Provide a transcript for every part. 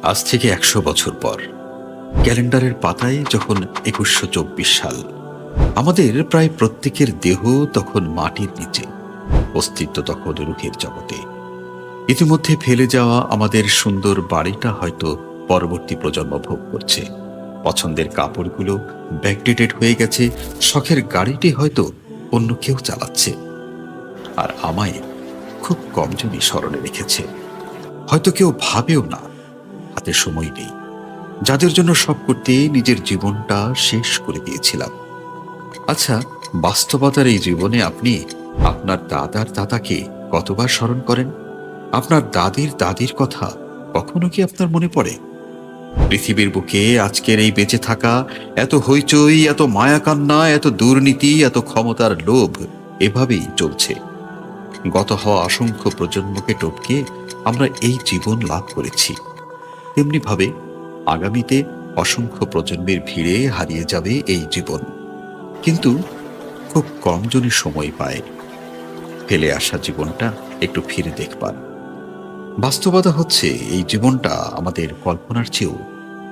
আজ থেকে ১০০ বছর পর ক্যালেন্ডারের পাতায় যখন ২১২৪ সাল, আমাদের প্রায় প্রত্যেকের দেহ তখন মাটির নিচে, অস্তিত্ব তখন রুহের জগতে। ইতিমধ্যে ফেলে যাওয়া আমাদের সুন্দর বাড়িটা হয়তো পরবর্তী প্রজন্ম ভোগ করছে। পছন্দের কাপড়গুলো ব্যাকডেটেড হয়ে গেছে, শখের গাড়িটি হয়তো অন্য কেউ চালাচ্ছে। আর আমায় খুব কমজনই স্মরণে রেখেছে। হয়তো কেউ ভাবেও না, হাতে সময় নেই, যাদের জন্য সব করতে নিজের জীবনটা শেষ করে দিয়েছিলাম। আচ্ছা, বাস্তবতার এই জীবনে আপনি আপনার দাদার দাদাকে কতবার স্মরণ করেন? আপনার দাদির দাদির কথা কখনো কি আপনার মনে পড়ে? পৃথিবীর বুকে আজকের এই বেঁচে থাকা, এত হইচই, এত মায়াকান্না, এত দুর্নীতি, এত ক্ষমতার লোভ এভাবেই চলছে। গত হওয়া অসংখ্য প্রজন্মকে টপকে আমরা এই জীবন লাভ করেছি। তেমনি ভাবে আগামীতে অসংখ্য প্রজন্মের ভিড়ে হারিয়ে যাবে এই জীবন। কিন্তু খুব কমজনই সময় পায় ফেলে আসা জীবনটা একটু ফিরে দেখবার। বাস্তবতা হচ্ছে এই জীবনটা আমাদের কল্পনার চেয়েও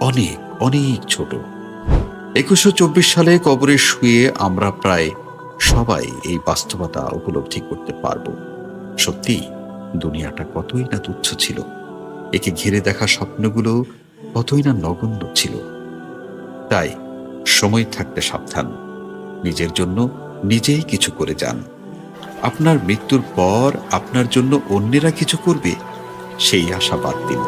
অনেক অনেক ছোট। ২১২৪ সালে কবরে শুয়ে আমরা প্রায় সবাই এই বাস্তবতা উপলব্ধি করতে পারব। সত্যি দুনিয়াটা কতই না তুচ্ছ ছিল, একে ঘিরে দেখা স্বপ্নগুলো কতই না নগণ্য ছিল। তাই সময় থাকতে সাবধান, নিজের জন্য নিজেই কিছু করে যান। আপনার মৃত্যুর পর আপনার জন্য অন্যেরা কিছু করবে সেই আশা বাদ দিন।